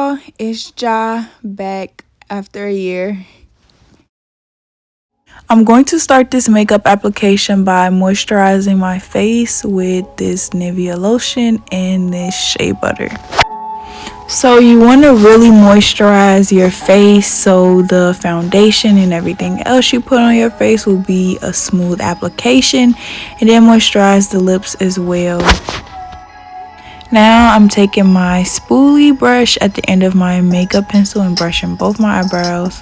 y'all, it's Ja back after a year. I'm going to start this makeup application by moisturizing my face with this Nivea lotion and this shea butter. So you want to really moisturize your face so the foundation and everything else you put on your face will be a smooth application, and then moisturize the lips as well. Now I'm taking my spoolie brush at the end of my makeup pencil and brushing both my eyebrows.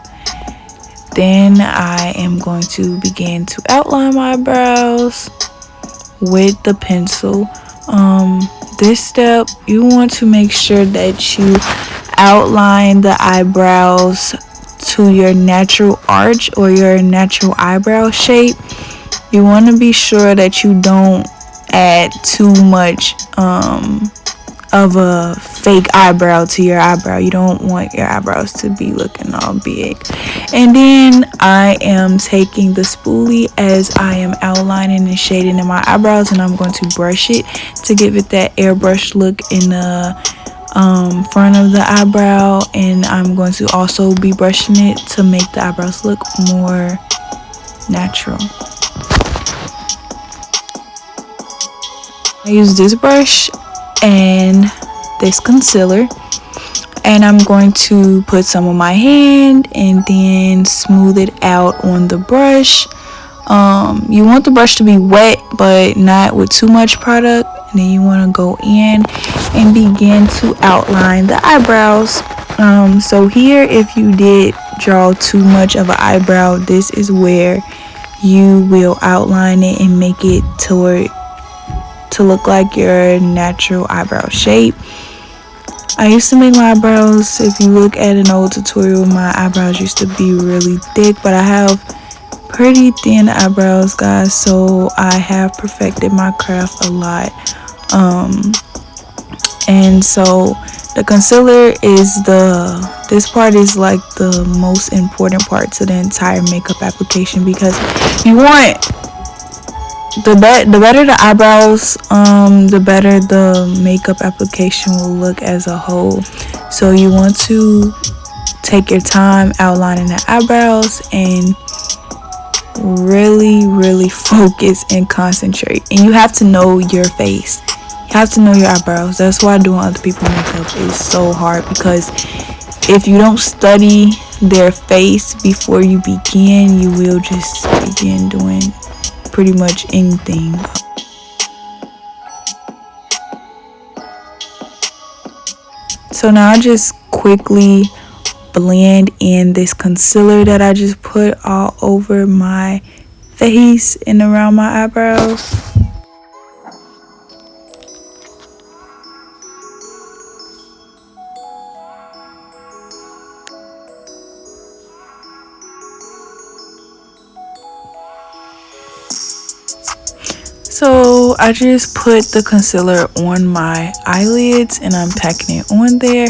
Then I am going to begin to outline my eyebrows with the pencil. This step, you want to make sure that you outline the eyebrows to your natural arch or your natural eyebrow shape. You want to be sure that you don't add too much of a fake eyebrow to your eyebrow. You don't want your eyebrows to be looking all big. And then I am taking the spoolie as I am outlining and shading in my eyebrows, and I'm going to brush it to give it that airbrush look in the front of the eyebrow. And I'm going to also be brushing it to make the eyebrows look more natural. I use this brush and this concealer, and I'm going to put some on my hand and then smooth it out on the brush. You want the brush to be wet but not with too much product, and then you want to go in and begin to outline the eyebrows. So here, if you did draw too much of an eyebrow, this is where you will outline it and make it to look like your natural eyebrow shape. I used to make my eyebrows, if you look at an old tutorial, my eyebrows used to be really thick, but I have pretty thin eyebrows, guys, so I have perfected my craft a lot. And so the concealer is this part is like the most important part to the entire makeup application, because you want the better the eyebrows, the better the makeup application will look as a whole. So you want to take your time outlining the eyebrows and really focus and concentrate. And you have to know your face. You have to know your eyebrows. That's why doing other people's makeup is so hard, because if you don't study their face before you begin, you will just begin doing pretty much anything. So now I just quickly blend in this concealer that I just put all over my face and around my eyebrows. So I just put the concealer on my eyelids and I'm packing it on there.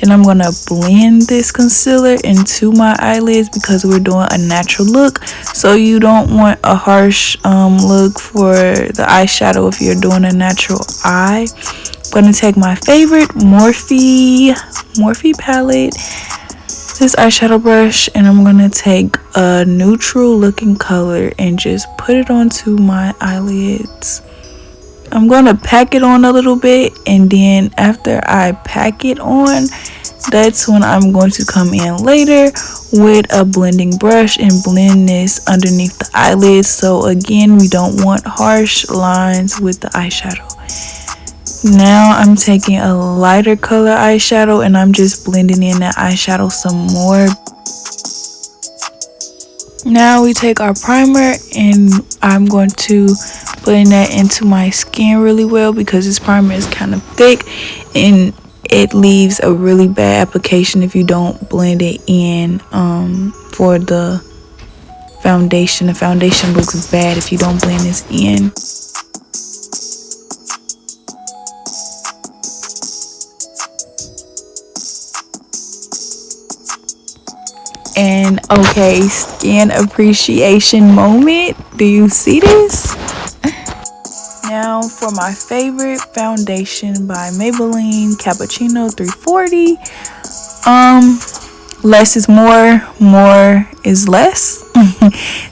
And I'm going to blend this concealer into my eyelids because we're doing a natural look. So you don't want a harsh look for the eyeshadow if you're doing a natural eye. I'm going to take my favorite Morphe palette, this eyeshadow brush, and I'm going to take a neutral looking color and just put it onto my eyelids. I'm going to pack it on a little bit, and then after I pack it on, that's when I'm going to come in later with a blending brush and blend this underneath the eyelids. So again, we don't want harsh lines with the eyeshadow. Now I'm taking a lighter color eyeshadow and I'm just blending in that eyeshadow some more. Now we take our primer and I'm going to blend that into my skin really well, because this primer is kind of thick and it leaves a really bad application if you don't blend it in for the foundation. The foundation looks bad if you don't blend this in. And okay, skin appreciation moment. Do you see this? Now for my favorite foundation by Maybeline, Cappuccino 340. less is more is less.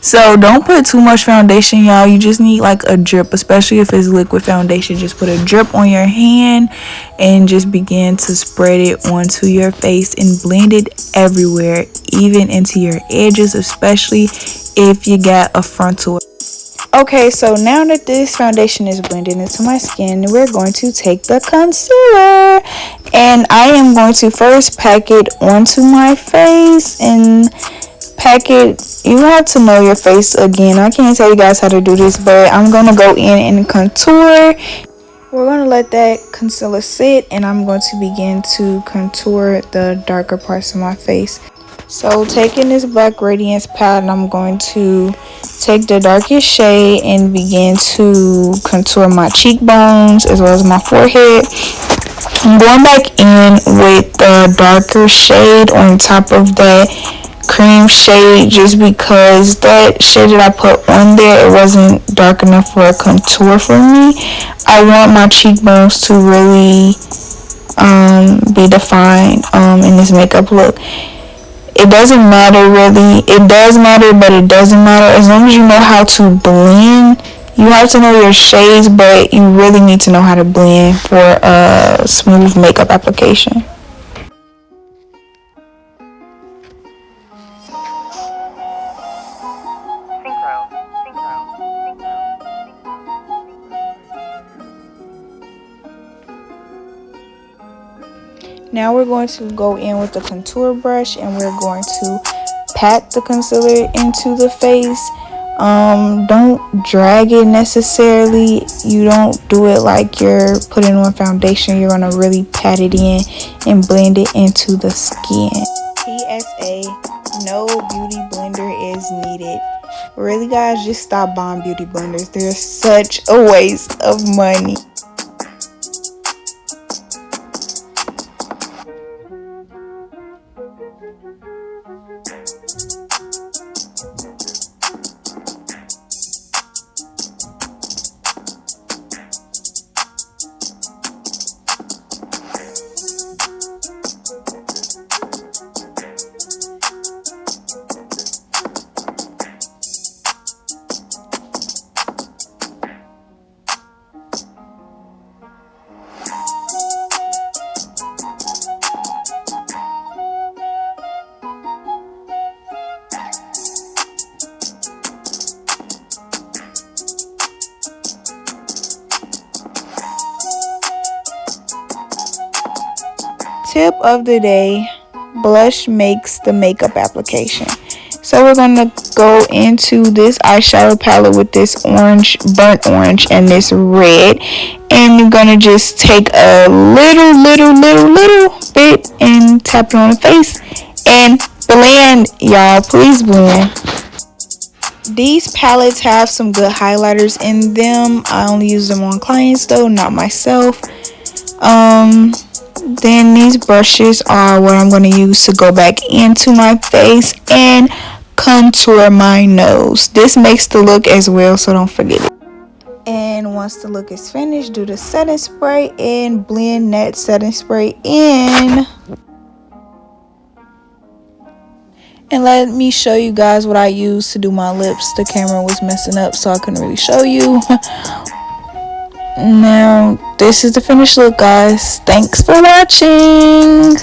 So don't put too much foundation, y'all. You just need like a drip, especially if it's liquid foundation. Just put a drip on your hand and just begin to spread it onto your face and blend it everywhere, even into your edges, especially if you got a frontal. Okay, so now that this foundation is blended into my skin, we're going to take the concealer, and I am going to first pack it onto my face and pack it. You have to know your face again. I can't tell you guys how to do this, but I'm going to go in and contour. We're going to let that concealer sit, and I'm going to begin to contour the darker parts of my face. So taking this black radiance palette, I'm going to take the darkest shade and begin to contour my cheekbones as well as my forehead. I'm going back in with the darker shade on top of that cream shade, just because that shade that I put on there, it wasn't dark enough for a contour for me. I want my cheekbones to really be defined in this makeup look. It doesn't matter really. It does matter, but it doesn't matter as long as you know how to blend. You have to know your shades, but you really need to know how to blend for a smooth makeup application. Now we're going to go in with the contour brush, and we're going to pat the concealer into the face. Don't drag it necessarily. You don't do it like you're putting on foundation. You're going to really pat it in and blend it into the skin. PSA, no beauty blender is needed. Really, guys, just stop buying beauty blenders. They're such a waste of money. Tip of the day: blush makes the makeup application. So we're going to go into this eyeshadow palette with this orange, burnt orange, and this red, and you're going to just take a little bit and tap it on the face and blend, y'all. Please blend. These palettes have some good highlighters in them. I only use them on clients though, not myself. Then these brushes are what I'm going to use to go back into my face and contour my nose. This makes the look as well, so don't forget it. And once the look is finished, do the setting spray and blend that setting spray in. And let me show you guys what I used to do my lips. The camera was messing up, so I couldn't really show you. Now, this is the finished look, guys. Thanks for watching.